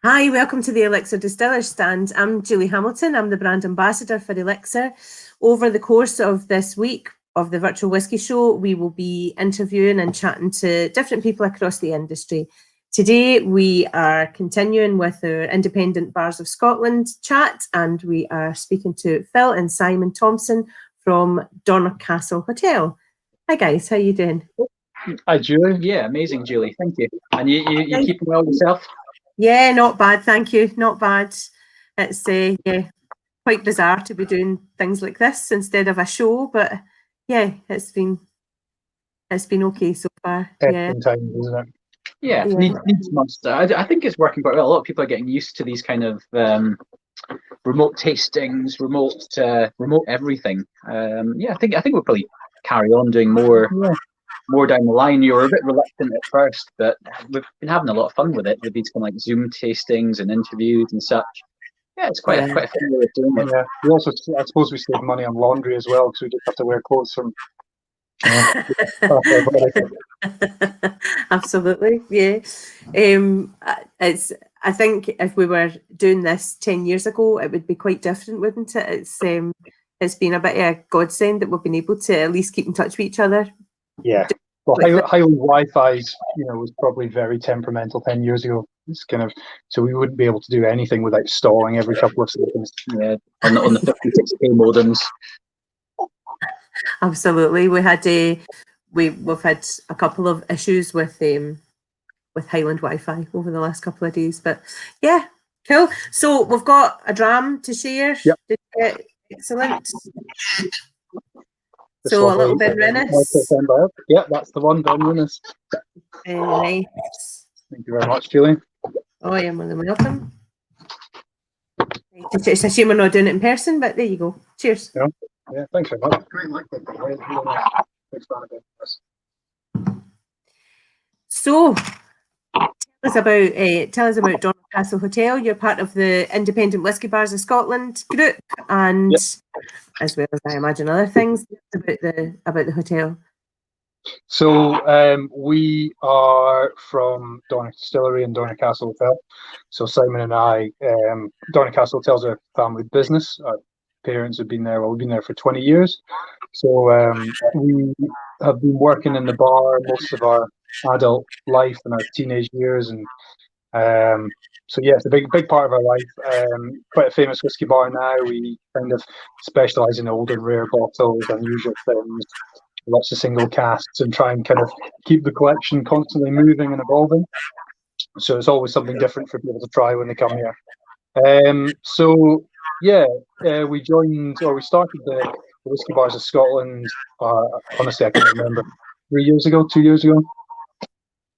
Hi, welcome to the Elixir Distillers stand. I'm Julie Hamilton. I'm the brand ambassador for Elixir. Over the course of this week of the virtual whisky show, we will be interviewing and chatting to different people across the industry. Today, we are continuing with our Independent Bars of Scotland chat, and we are speaking to Phil and Simon Thompson from Dornoch Castle Hotel. Hi guys, how you doing? Hi Julie, yeah, amazing Julie, thank you. And you keeping well yourself? Yeah, not bad, thank you. Not bad. It's yeah, quite bizarre to be doing things like this instead of a show, but yeah, it's been okay so far. Yeah, Times, isn't it? Yeah, needs must. I think it's working quite well. A lot of people are getting used to these kind of remote tastings, remote everything. Yeah, I think we'll probably carry on doing more down the line. You were a bit reluctant at first, but we've been having a lot of fun with it, with these kind of like Zoom tastings and interviews and such. Yeah, it's quite a fun way of doing it. Yeah, we also, I suppose, we save money on laundry as well, because we just have to wear clothes from. Absolutely, yeah. I think if we were doing this 10 years ago, it would be quite different, wouldn't it? It's been a bit of a godsend that we've been able to at least keep in touch with each other. Yeah. Well, Highland Wi-Fi's, was probably very temperamental 10 years ago. It's kind of, so we wouldn't be able to do anything without stalling every couple of seconds. Yeah, on the 56k modems. Absolutely, we've had a couple of issues with Highland Wi-Fi over the last couple of days, but yeah, cool. So we've got a dram to share. Yep. Excellent. So a little Ben Rennes. Yeah, that's the one, Ben Rennes. Very nice. Thank you very much, Julie. Oh, you're more than welcome. It's a shame we're not doing it in person, but there you go. Cheers. Yeah, thanks very much. Great luck. So, tell us about Dornoch Castle Hotel. You're part of the Independent Whisky Bars of Scotland group, and as well as I imagine other things about the hotel. So we are from Dornoch Distillery and Dornoch Castle Hotel. So Simon and I, Dornoch Castle Hotel's a family business. Our parents have been there. Well, we've been there for 20 years. So we have been working in the bar most of our adult life and our teenage years, and so yeah, it's a big part of our life. Quite a famous whiskey bar now. We kind of specialize in old and rare bottles, unusual things, lots of single casks, and try and kind of keep the collection constantly moving and evolving. So it's always something different for people to try when they come here. So yeah, we started the Whisky Bars of Scotland. Honestly, I can't remember. 2 years ago.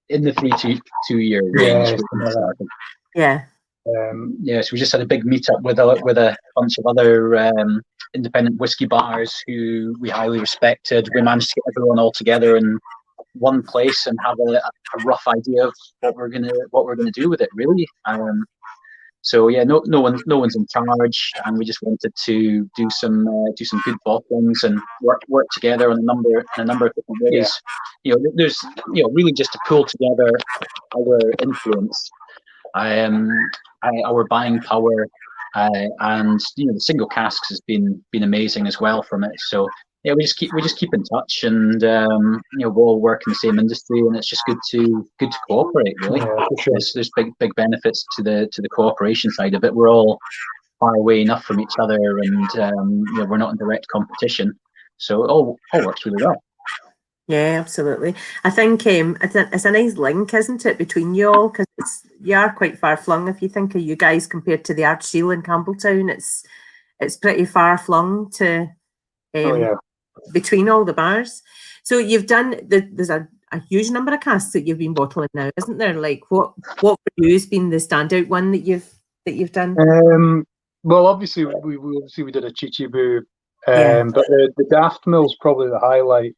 In the 3-2 year range. Yeah. So we just had a big meetup with a bunch of other independent whiskey bars who we highly respected. We managed to get everyone all together in one place and have a rough idea of what we're gonna do with it, really. So yeah, no one's in charge, and we just wanted to do some good bottlings and work together on a number of different ways. There's really just to pull together our influence, our buying power, and the single casks has been amazing as well from it. So yeah, we just keep in touch, and we all work in the same industry, and it's just good to cooperate, really. Yeah, for sure. There's big benefits to the cooperation side of it. We're all far away enough from each other, and we're not in direct competition, so it all works really well. Yeah, absolutely. I think it's a nice link, isn't it, between you all, because you are quite far flung. If you think of you guys compared to the Ardshiel in Campbelltown, it's pretty far flung to. Between all the bars. So you've done there's a huge number of casks that you've been bottling now, isn't there? Like what for you has been the standout one that you've done? Well, obviously we did a Chichibu, but the Daft Mill's probably the highlight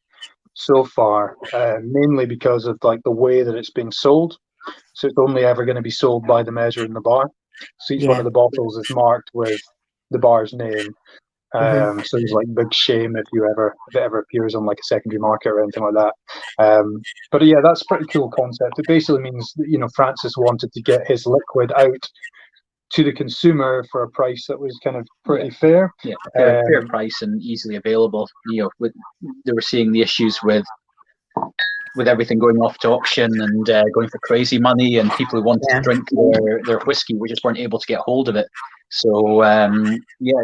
so far, mainly because of like the way that it's being sold. So it's only ever going to be sold by the measure in the bar. So each one of the bottles is marked with the bar's name. So there's like big shame if it ever appears on like a secondary market or anything like that. But yeah, that's a pretty cool concept. It basically means that, you know, Francis wanted to get his liquid out to the consumer for a price that was kind of pretty fair. Yeah, fair price and easily available. You know, they were seeing the issues with everything going off to auction and going for crazy money, and people who wanted to drink their whiskey we just weren't able to get hold of it. So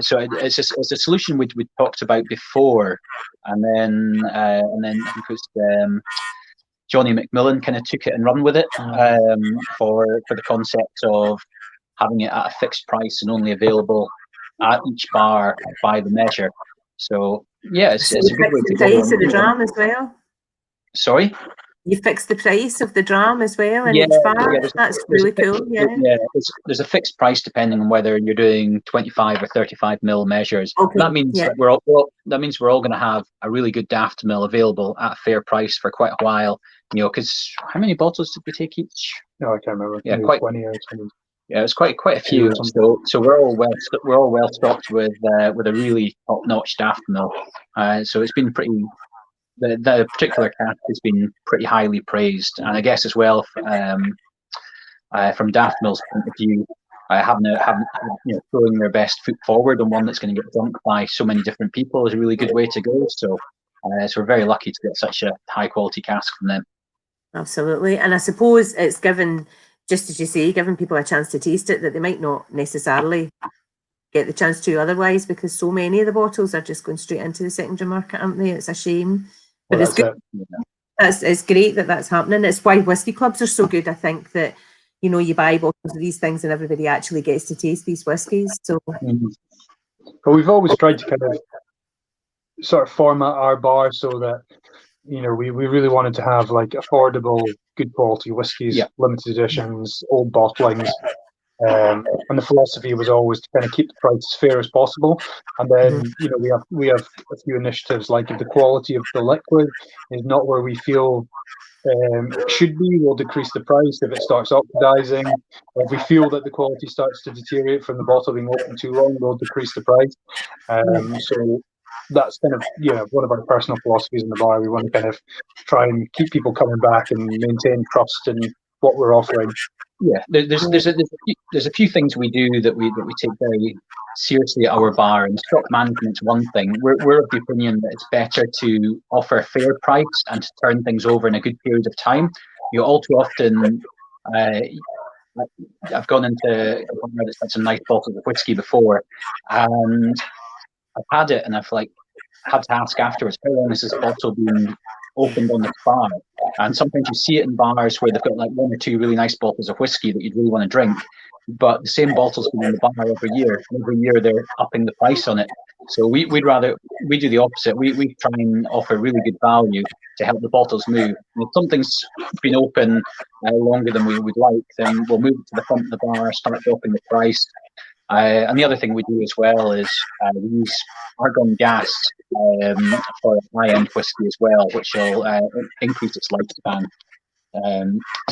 so it's a solution we talked about before, and then I think it was Johnny McMillan kind of took it and run with it for the concept of having it at a fixed price and only available at each bar by the measure. So yeah, it's a good way to go. Price of the dram as well. Sorry? You fix the price of the dram as well in each bar. That's really cool. Yeah. There's a fixed price depending on whether you're doing 25 or 35 ml measures. Okay. That means that we're all going to have a really good daft mill available at a fair price for quite a while. You know, because how many bottles did we take each? No, I can't remember. Yeah, quite 20 or 20. Yeah, it's quite a few. So we're all well stocked with a really top-notch daft mill. So it's been pretty. The particular cask has been pretty highly praised, and I guess as well from Daft Mill's point of view, having throwing their best foot forward on one that's going to get drunk by so many different people is a really good way to go. So we're very lucky to get such a high quality cask from them. Absolutely, and I suppose it's given, just as you say, giving people a chance to taste it that they might not necessarily get the chance to otherwise, because so many of the bottles are just going straight into the secondary market, aren't they? It's a shame. But it's good. It's great that that's happening. It's why whiskey clubs are so good. I think that, you know, you buy bottles of these things and everybody actually gets to taste these whiskies. So, but we've always tried to kind of sort of format our bar so that, you know, we really wanted to have like affordable, good quality whiskies, limited editions, old bottlings. And the philosophy was always to kind of keep the price as fair as possible. And then, you know, we have a few initiatives, like if the quality of the liquid is not where we feel it should be, we'll decrease the price. If it starts oxidizing, or if we feel that the quality starts to deteriorate from the bottle being open too long, we'll decrease the price. So that's kind of, you know, one of our personal philosophies in the bar. We want to kind of try and keep people coming back and maintain trust in what we're offering. Yeah, there's a few things we do that we take very seriously at our bar, and stock management's one thing. We're of the opinion that it's better to offer a fair price and to turn things over in a good period of time. You know, all too often, I've gone into a bar that's had some nice bottles of whiskey before, and I've had it, and I've had to ask afterwards, how long has this bottle been opened on the bar? And sometimes you see it in bars where they've got like one or two really nice bottles of whiskey that you'd really want to drink, but the same bottle's been in the bar every year. Every year they're upping the price on it. So we do the opposite. We try and offer really good value to help the bottles move. And if something's been open longer than we would like, then we'll move it to the front of the bar, start dropping the price. And the other thing we do as well is we use argon gas for high-end whiskey as well, which will increase its lifespan.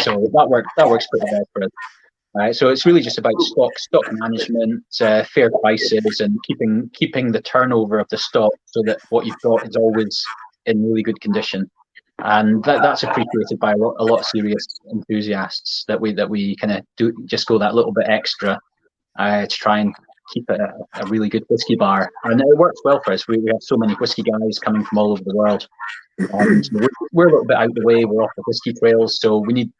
So that works pretty well for us. So it's really just about stock management, fair prices, and keeping the turnover of the stock so that what you've got is always in really good condition. And that's appreciated by a lot of serious enthusiasts that we kind of do just go that little bit extra to try and keep it a really good whiskey bar. And it works well for us. We have so many whiskey guys coming from all over the world. So we're a little bit out of the way. We're off the whiskey trails, so we need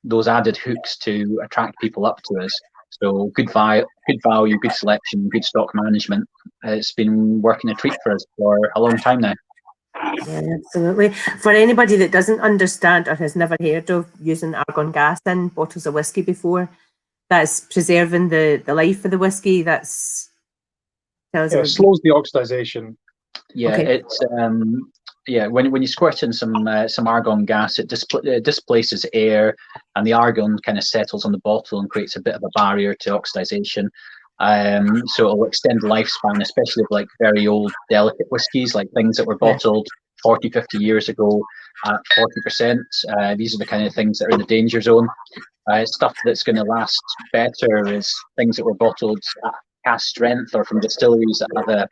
those added hooks to attract people up to us. So good value, good selection, good stock management. It's been working a treat for us for a long time now. Yeah, absolutely. For anybody that doesn't understand or has never heard of using argon gas in bottles of whiskey before, that's preserving the life of the whiskey. It slows the oxidization. Yeah, okay. It's when you squirt in some argon gas, it displaces air, and the argon kind of settles on the bottle and creates a bit of a barrier to oxidization. So it'll extend the lifespan, especially of like very old, delicate whiskies, like things that were bottled 40, 50 years ago at 40%. These are the kind of things that are in the danger zone. Stuff that's going to last better is things that were bottled at cask strength or from distilleries that have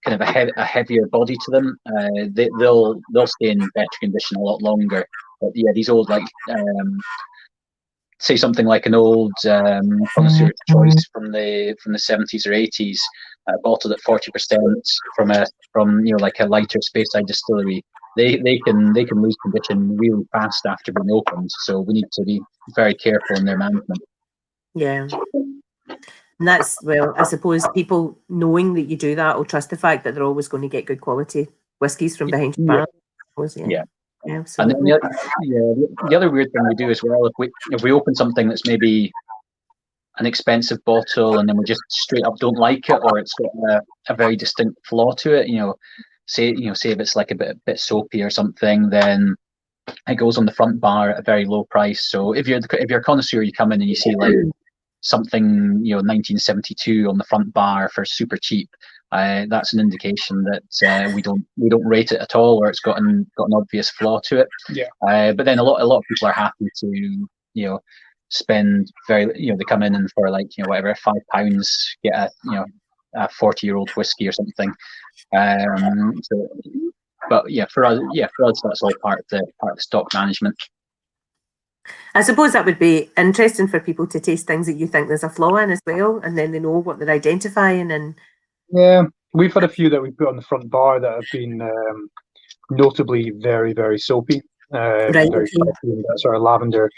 kind of a heavier body to them, they'll stay in better condition a lot longer. But yeah, these old, like say something like an old connoisseur's choice from the 70s or 80s, bottled at 40% from like a lighter Speyside distillery. They can lose condition really fast after being opened. So we need to be very careful in their management. Yeah. And that's, well, I suppose people knowing that you do that will trust the fact that they're always going to get good quality whiskies from behind your bar. Yeah. Absolutely. And the other weird thing we do as well, if we open something that's maybe an expensive bottle and then we just straight up don't like it, or it's got a very distinct flaw to it, say if it's like a bit soapy or something, then it goes on the front bar at a very low price. So if you're a connoisseur, you come in and you see like something 1972 on the front bar for super cheap, that's an indication that we don't rate it at all, or it's got an obvious flaw to it. But then a lot of people are happy to spend they come in and for like whatever, £5 get a 40-year-old whiskey or something. But for us that's all part of the stock management. I suppose that would be interesting for people to taste things that you think there's a flaw in as well, and then they know what they're identifying. And yeah, we've had a few that we put on the front bar that have been notably very, very soapy, very that sort of lavender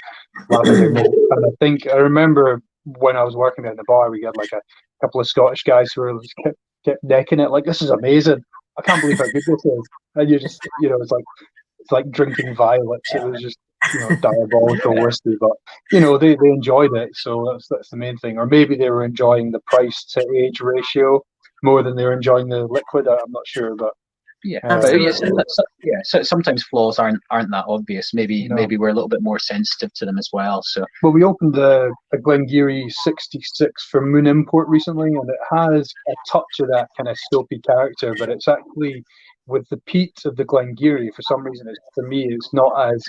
note. And I remember when I was working at the bar, we had like a couple of Scottish guys who were kept necking it like, "This is amazing! I can't believe how good this is." And you just it's like drinking violets. It was just diabolical whiskey, but they enjoyed it, so that's the main thing. Or maybe they were enjoying the price to age ratio more than they were enjoying the liquid. I'm not sure, but so sometimes flaws aren't that obvious. Maybe we're a little bit more sensitive to them as well. So, well, we opened a Glengarry 66 from Moon Import recently, and it has a touch of that kind of soapy character, but it's actually with the peat of the Glengarry. For some reason, for me, it's not as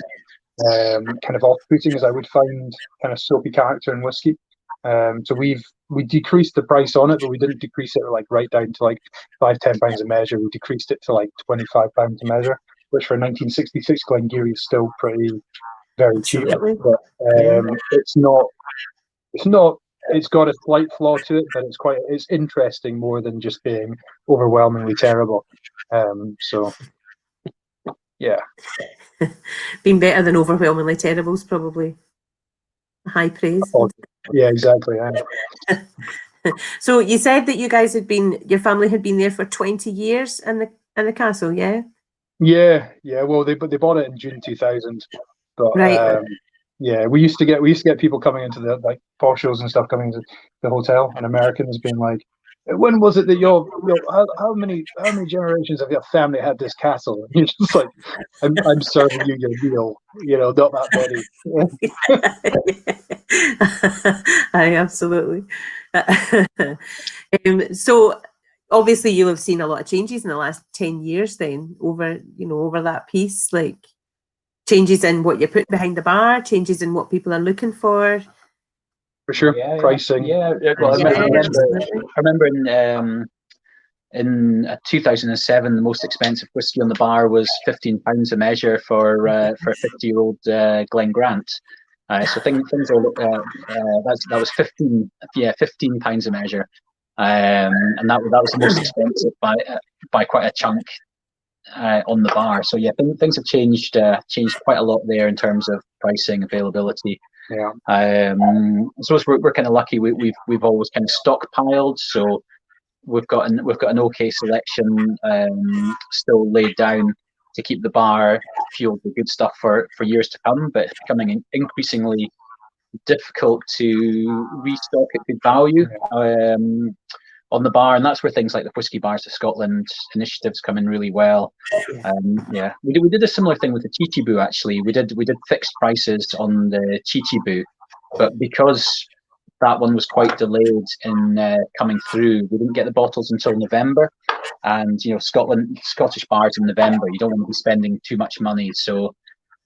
kind of off-putting as I would find kind of soapy character in whiskey. So we decreased the price on it, but we didn't decrease it like right down to like £5-10 a measure. We decreased it to like £25 a measure, which for 1966 Glengarry is still very cheap. But it's not. It's got a slight flaw to it, but it's interesting more than just being overwhelmingly terrible. So yeah. Being better than overwhelmingly terrible is probably high praise. Yeah, exactly. So you said that your family had been there for 20 years in the castle, yeah? Yeah. Well, they bought it in June 2000, but right. We used to get people coming into the like poshos and stuff coming into the hotel, and Americans being like, "When was it that how many generations of your family had this castle?" And you're just like, I'm serving you your meal, not that many. Absolutely. So obviously you'll have seen a lot of changes in the last 10 years then over that piece, like changes in what you put behind the bar, changes in what people are looking for. For sure. Pricing. Yeah. Well, I remember in 2007, the most expensive whiskey on the bar was £15 a measure for a 50-year-old Glen Grant. So things are that was £15 a measure, and that was the most expensive by quite a chunk on the bar. So things have changed quite a lot there in terms of pricing, availability. Yeah. I suppose we're kind of lucky. We've always kind of stockpiled, so we've got an okay selection still laid down to keep the bar fueled with good stuff for years to come. But it's becoming increasingly difficult to restock at good value on the bar, and that's where things like the Whisky Bars of Scotland initiatives come in really well. We did a similar thing with the Chichibu. Actually, we did fixed prices on the Chichibu, but because that one was quite delayed in coming through, we didn't get the bottles until November. And Scottish bars in November, you don't want to be spending too much money. So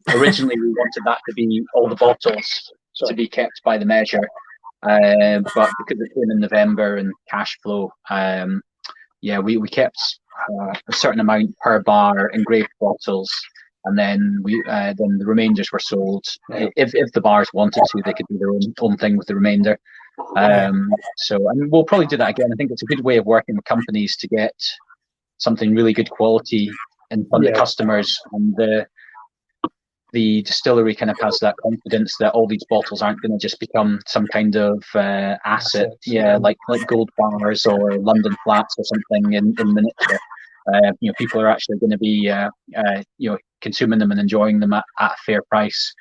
originally we wanted that to be all the bottles to be kept by the measure. But because it came in November and cash flow, yeah, we kept a certain amount per bar engraved bottles, and then then the remainders were sold. If the bars wanted to, they could do their own thing with the remainder. So, and we'll probably do that again. I think it's a good way of working with companies to get something really good quality in front of customers, and the distillery kind of has that confidence that all these bottles aren't going to just become some kind of asset, like gold bars or London flats or something in miniature. People are actually going to be consuming them and enjoying them at a fair price.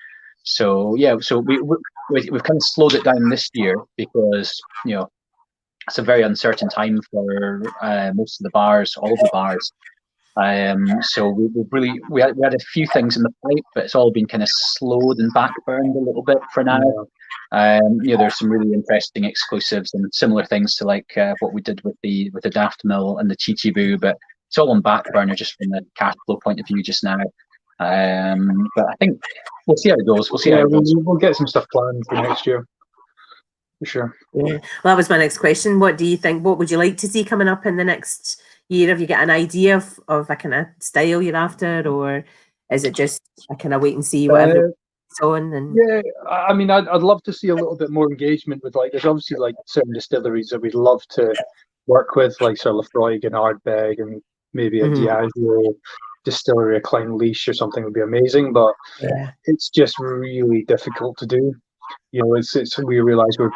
So so we've kind of slowed it down this year because it's a very uncertain time for most of the bars, all the bars. So we had a few things in the pipe, but it's all been kind of slowed and backburned a little bit for now. There's some really interesting exclusives and similar things to like what we did with the Daft Mill and the Chichibu, but it's all on back burner just from the cash flow point of view just now. But I think we'll see how it goes. We'll get some stuff planned for next year. For sure. Yeah. Well, that was my next question. What do you think? What would you like to see coming up in the next year? Have you got an idea of a kind of style you're after, or is it just a kind of wait and see whatever it's on? And I mean, I'd love to see a little bit more engagement with there's obviously certain distilleries that we'd love to work with, like Sir Lafroig and Ardbeg, and maybe a Diageo distillery, a Klein Leash or something would be amazing. But it's just really difficult to do. It's we realise we're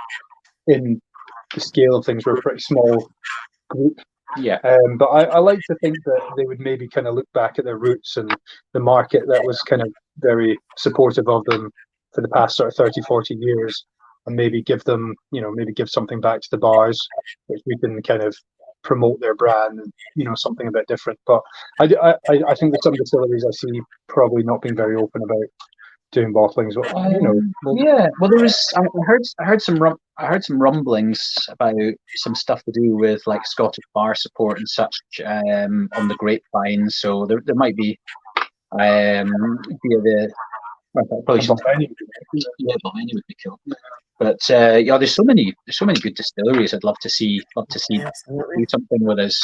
in the scale of things, we're a pretty small group. But I like to think that they would maybe kind of look back at their roots and the market that was kind of very supportive of them for the past sort of 30, 40 years, and maybe give them, maybe give something back to the bars, which we can kind of promote their brand, something a bit different. But I think that some distilleries I see probably not being very open about doing bottlings. Well, there was. I heard some rumblings about some stuff to do with like Scottish bar support and such on the grapevine. So there might be via the probably Balvenie would be cool. But there's so many good distilleries I'd love to see do something with us.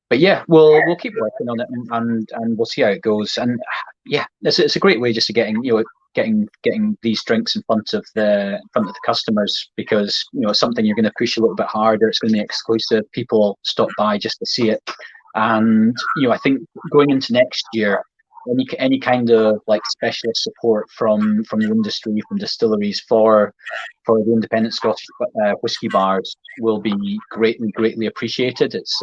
But we'll keep working on it and we'll see how it goes. And it's a great way just to getting these drinks in front of the customers, because it's something you're going to push a little bit harder. It's going to be exclusive. People stop by just to see it. And I think going into next year, any kind of like specialist support from the industry, from distilleries for the independent Scottish whisky bars will be greatly appreciated. It's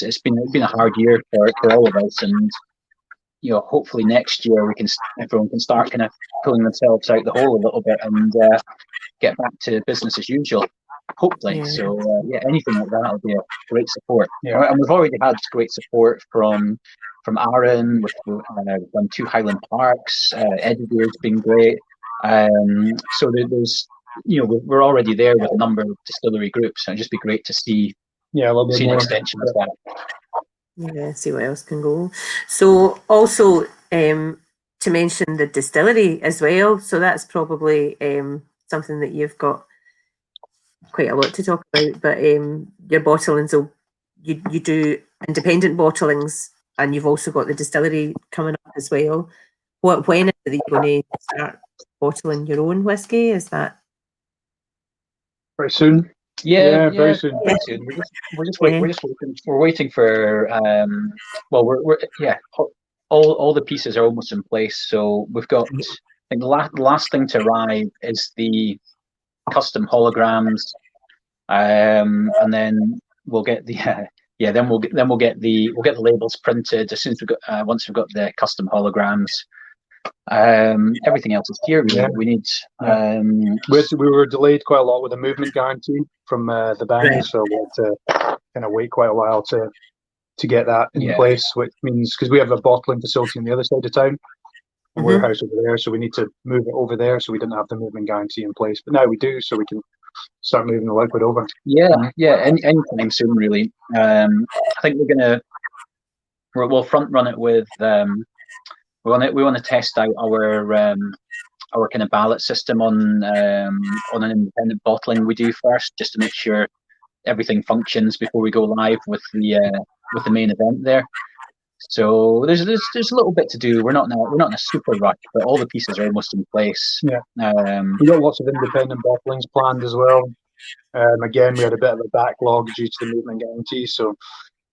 it's been a hard year for all of us, and hopefully next year everyone can start kind of pulling themselves out the hole a little bit and get back to business as usual. Hopefully, so anything like that will be a great support. And we've already had great support from Aaron. We've done 2 Highland Parks. Edidore's been great. So there's we're already there with a number of distillery groups, and it'd just be great to see. See an extension of that. Yeah, see what else can go. So also to mention the distillery as well. So that's probably something that you've got quite a lot to talk about. But your bottlings, so you do independent bottlings, and you've also got the distillery coming up as well. When is it that you're going to start bottling your own whiskey? Is that very soon? Very soon. Very soon. We're waiting for. All the pieces are almost in place. So we've got. I think the last thing to arrive is the custom holograms, and then we'll get the. We'll get the labels printed as soon as once we've got the custom holograms. Everything else is here. We need. We were delayed quite a lot with a movement guarantee from the bank, so we had to kind of wait quite a while to get that in place. Which means, because we have a bottling facility on the other side of town, a warehouse over there, so we need to move it over there. So we didn't have the movement guarantee in place, but now we do, so we can start moving the liquid over. Anytime soon, really. I think we'll front run it with. We want to test out our kind of ballot system on an independent bottling we do first, just to make sure everything functions before we go live with the main event there. So there's a little bit to do. We're not in a super rush, but all the pieces are almost in place. Yeah. We've got lots of independent bottlings planned as well. Again, we had a bit of a backlog due to the movement guarantee, so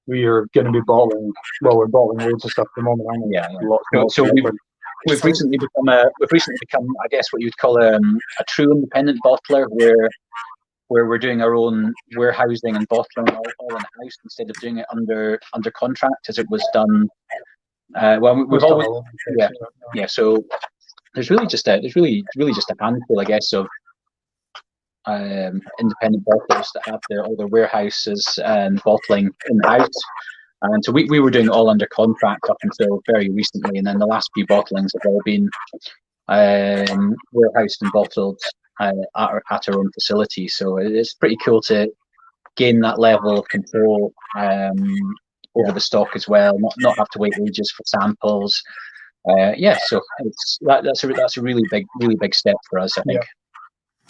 we are going to be bottling. Well, we're bottling loads of stuff at the moment. Yeah. Lots so of we've recently become, I guess, what you'd call a true independent bottler, where we're doing our own warehousing and bottling all in house instead of doing it under contract as it was done. We've always So there's really just a handful, I guess, of independent bottlers that have all their warehouses and bottling in house. And so we were doing it all under contract up until very recently, and then the last few bottlings have all been warehoused and bottled at our own facility. So it's pretty cool to gain that level of control over the stock as well, not have to wait ages for samples. So that's a really big step for us, I think. Yeah.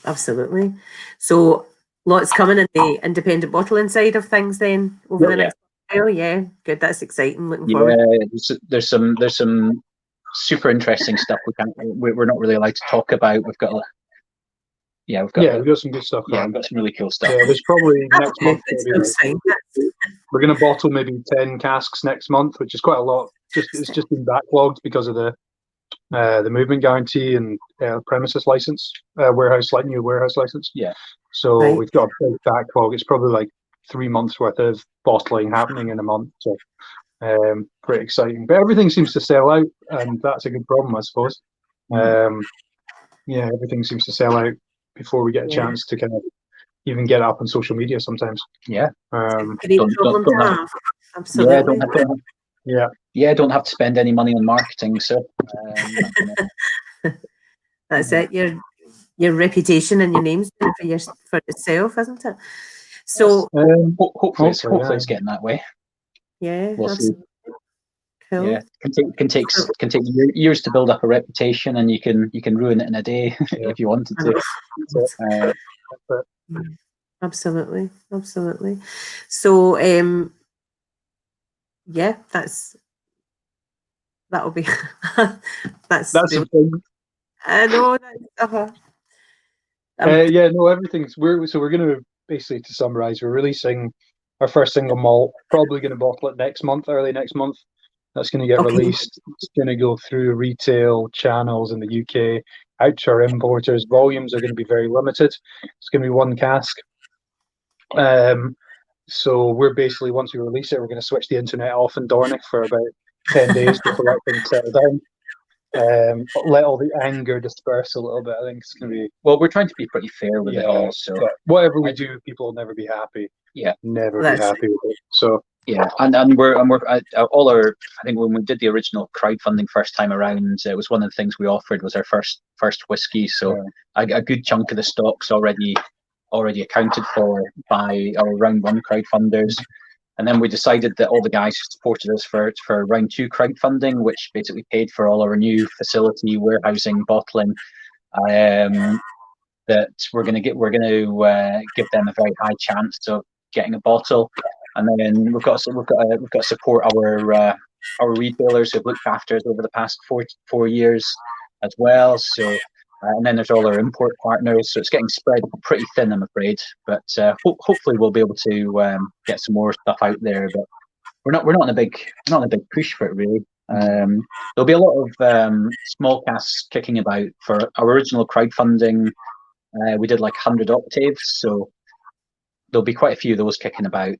Absolutely. So lots coming in the independent bottling side of things then over the next while. Yeah, good. That's exciting. Looking forward. There's some super interesting stuff we're not really allowed to talk about. We've got some good stuff. Yeah, we've got some really cool stuff. Yeah, there's probably next month. We're going to bottle maybe 10 casks next month, which is quite a lot. It's just been backlogged because of the movement guarantee and premises license, new warehouse license. Yeah. So we've got a big backlog. It's probably like 3 months worth of bottling happening in a month. So pretty exciting. But everything seems to sell out, and that's a good problem, I suppose. Everything seems to sell out before we get a chance to kind of even get up on social media sometimes. Yeah. Absolutely. Don't have to spend any money on marketing, so that's it. Your reputation and your name's for itself, isn't it? So hopefully it's getting that way. Yeah, we'll see. Cool. Yeah, can take years to build up a reputation, and you can ruin it in a day if you wanted to. Absolutely. So that'll be that's the thing. I know. Everything's we're going to basically, to summarize, we're releasing our first single malt. Probably going to bottle it early next month. That's going to get released. It's going to go through retail channels in the UK, out to our importers. Volumes are going to be very limited. It's going to be 1 cask. So we're basically, once we release it, we're going to switch the internet off in Dornoch for about 10 days to let things settle down. Let all the anger disperse a little bit. I think it's going to be... Well, we're trying to be pretty fair with it all. So whatever we do, people will never be happy. Yeah. Never be happy with it. So... Yeah, and we're all our. I think when we did the original crowdfunding first time around, it was one of the things we offered was our first whiskey. So a good chunk of the stock's already accounted for by our round 1 crowdfunders, and then we decided that all the guys who supported us for round 2 crowdfunding, which basically paid for all our new facility, warehousing, bottling, that we're going to give them a very high chance of getting a bottle. And then we've got to support our retailers who've looked after us over the past four years as well. So and then there's all our import partners. So it's getting spread pretty thin, I'm afraid. But hopefully we'll be able to get some more stuff out there. But we're not in a big push for it really. There'll be a lot of small casks kicking about for our original crowdfunding. We did like 100 octaves, so there'll be quite a few of those kicking about,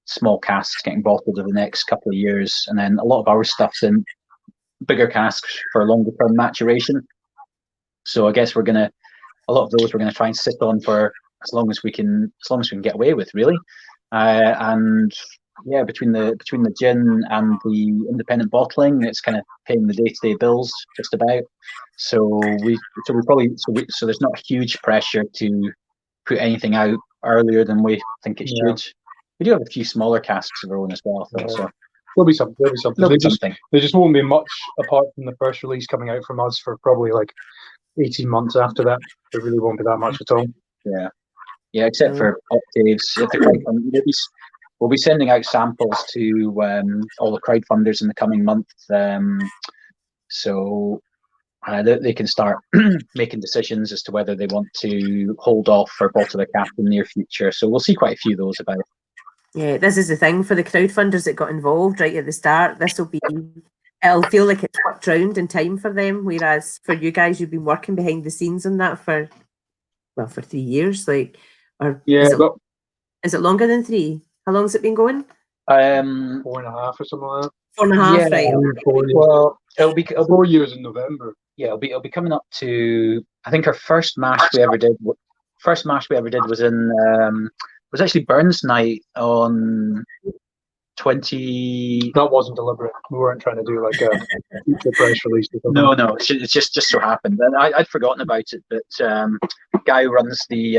small casks getting bottled over the next couple of years, and then a lot of our stuff's in bigger casks for longer term maturation. So I guess a lot of those we're gonna try and sit on for as long as we can get away with, really. And yeah, between the gin and the independent bottling, it's kind of paying the day-to-day bills just about. So there's not a huge pressure to put anything out earlier than we think it should. We do have a few smaller casks of our own as well, though, so there'll be something. There just won't be much apart from the first release coming out from us for probably like 18 months after that. There really won't be that much at all. Yeah. Yeah, except for octaves. If the we'll be sending out samples to all the crowdfunders in the coming month, so they can start making decisions as to whether they want to hold off or bottle their cap in the near future. So we'll see quite a few of those about. Yeah, this is the thing for the crowdfunders that got involved right at the start. It'll feel like it's worked round in time for them, whereas for you guys, you've been working behind the scenes on that for 3 years. Is it longer than 3? How long has it been going? 4.5 or something like that. 4.5, right? Well, it'll be 4 years in November. Yeah, it'll be coming up to, I think our first mash we ever did was in was actually Burns night on 20. That wasn't deliberate. We weren't trying to do like a future press release. No, it's just so happened. And I'd forgotten about it, but guy who runs the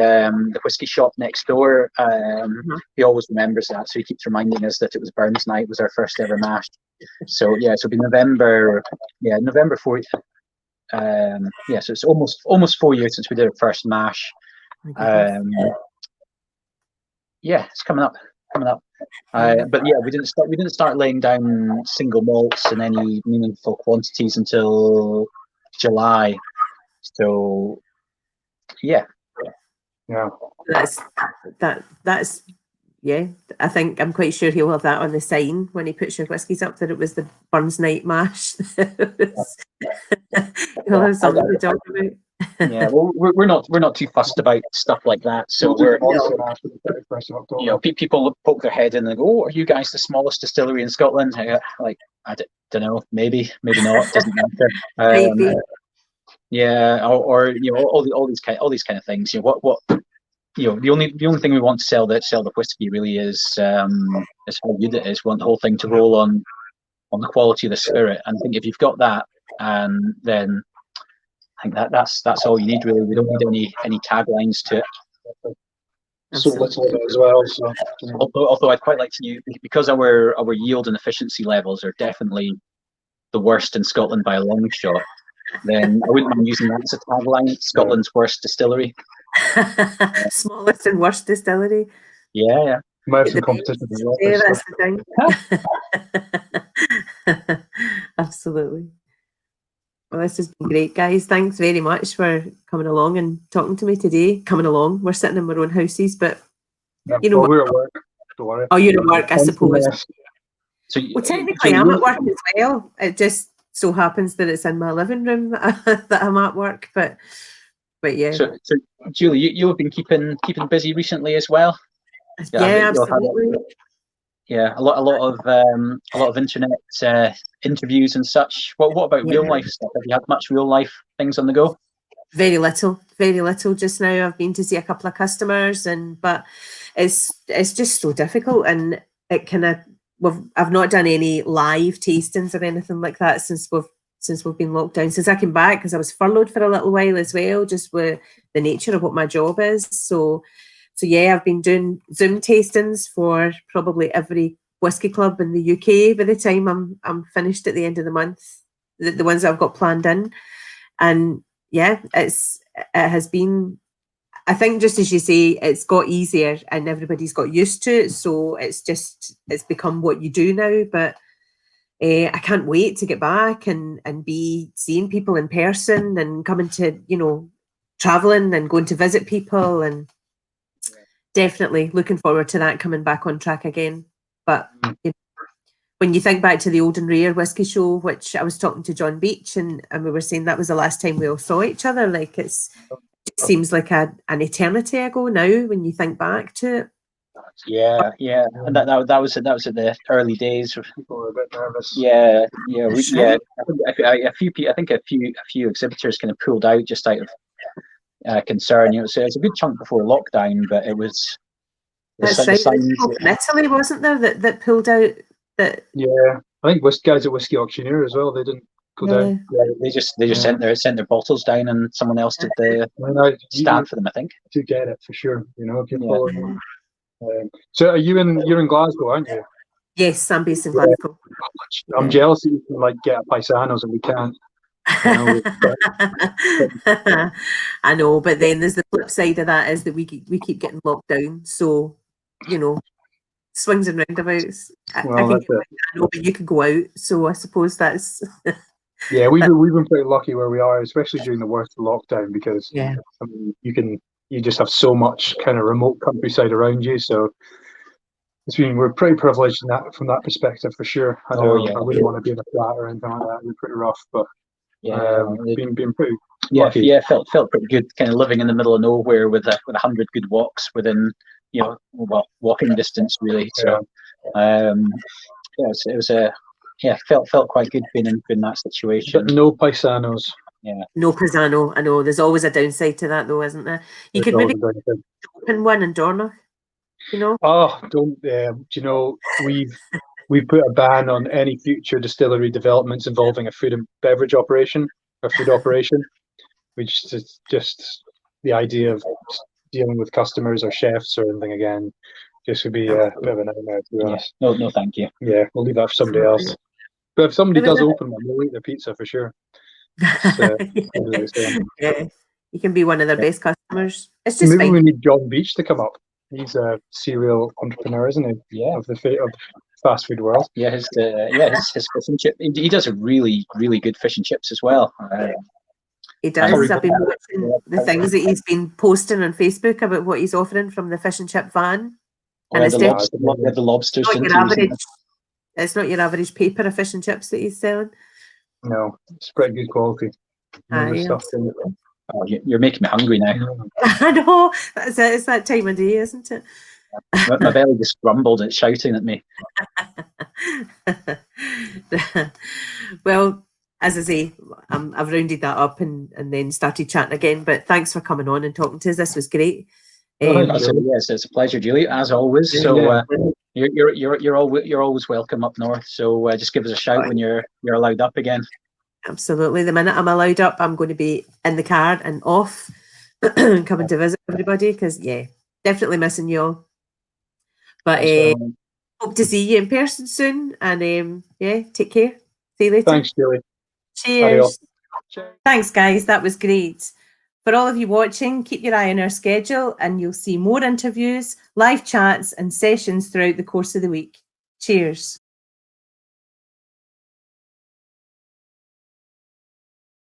whiskey shop next door, he always remembers that, so he keeps reminding us that it was Burns night, was our first ever mash. So yeah, so it'll be November 4th. So it's almost 4 years since we did our first mash. It's coming up. But yeah, we didn't start laying down single malts in any meaningful quantities until July. So yeah. That's I think I'm quite sure he'll have that on the sign when he puts your whiskies up, that it was the Burns night mash. He'll have something to talk about. Yeah, well, we're not too fussed about stuff like that. So people poke their head in and go, "Oh, are you guys the smallest distillery in Scotland?" Like, I don't know, maybe not. Doesn't matter. Maybe. Yeah, or all these kind of things. What the only thing we want to sell the whiskey really is how good it is. We want the whole thing to roll on the quality of the spirit. And I think if you've got that, and then I think that's all you need really. We don't need any taglines to it. So little of it as well. So although I'd quite like to use, because our yield and efficiency levels are definitely the worst in Scotland by a long shot, then I wouldn't mind using that as a tagline: Scotland's worst distillery. Smallest and worst distillery. Yeah. Might have some competition as well. Yeah, that's the thing. Absolutely. Well, this has been great, guys. Thanks very much for coming along and talking to me today. We're sitting in our own houses, but we're at work. Don't worry. Oh, you're at work, I suppose. So, technically, I'm at work as well. It just so happens that it's in my living room that I'm at work, but yeah. So Julie, you have been keeping busy recently as well. Yeah, absolutely. A lot of internet interviews and such. What about real life stuff? Have you had much real life things on the go? Very little just now. I've been to see a couple of customers, but it's just so difficult, and it kind of I've not done any live tastings or anything like that since we've been locked down, since I came back, because I was furloughed for a little while as well, just with the nature of what my job is. So yeah, I've been doing Zoom tastings for probably every whiskey club in the UK by the time I'm finished at the end of the month, the ones that I've got planned in. And yeah, it has been, I think, just as you say, it's got easier and everybody's got used to it. So it's become what you do now. But I can't wait to get back and be seeing people in person and coming to, traveling and going to visit people, and definitely looking forward to that, coming back on track again. But when you think back to the Old and Rare Whisky Show, which I was talking to John Beach, and we were saying that was the last time we all saw each other, like it seems like an eternity ago now when you think back to it. Yeah, and that was at the early days. People were a bit nervous. Yeah. I think a few exhibitors kind of pulled out just out of concern. So it's a good chunk before lockdown, but it was. That's right. In Italy, wasn't there, that pulled out? That. Yeah, I think guys at Whisky Auctioneer as well. They didn't go down. Yeah, they just sent their bottles down, and someone else did the stand for them. I think to get it for sure. If you're following. So you're in Glasgow, aren't you? Yes, I'm based in Glasgow. I'm jealous that you can get a Paisanos and we can't. I know, but then there's the flip side of that is that we keep getting locked down. So, swings and roundabouts. I can get I know, but you can go out. So I suppose that's yeah. We've been pretty lucky where we are, especially during the worst lockdown, because yeah. I mean, you just have so much kind of remote countryside around you. So we're pretty privileged from that perspective for sure. I know I wouldn't want to be in a flat or anything like that. It'd be pretty rough, but being pretty lucky. Yeah, felt pretty good, kind of living in the middle of nowhere with 100 good walks within walking distance really. So it was felt quite good being in that situation. But no paisanos. Yeah. No paisano. I know there's always a downside to that though, isn't there? You could maybe open one in Dornoch. Oh, don't! We've put a ban on any future distillery developments involving a food and beverage operation or food operation, which is just the idea of dealing with customers or chefs or anything again. Just would be a bit of a nightmare, to be honest. No, thank you. Yeah, we'll leave that for somebody else. But if somebody does open one, we'll eat their pizza for sure. Yeah, you can be one of their best customers. It's just maybe we need John Beach to come up. He's a serial entrepreneur, isn't he? Yeah, of the fast food world. Yeah, his fish and chip. He does a really good fish and chips as well. He does. I've been watching the things that he's been posting on Facebook about what he's offering from the fish and chip van. And it's the lobsters. It's not your average paper of fish and chips that he's selling. No, it's pretty good quality. Oh, you're making me hungry now. I know. That's it. It's that time of day, isn't it? My belly just grumbled. It's shouting at me. Well, as I say, I've rounded that up and then started chatting again. But thanks for coming on and talking to us. This was great. Yes, it's a pleasure, Julie, as always. So you're always welcome up north. So just give us a shout when you're allowed up again. Absolutely. The minute I'm allowed up, I'm going to be in the car and off, coming to visit everybody because definitely missing you all. But hope to see you in person soon. And take care. See you later. Thanks, Julie. Cheers. Thanks, guys. That was great. For all of you watching, keep your eye on our schedule and you'll see more interviews, live chats and sessions throughout the course of the week. Cheers.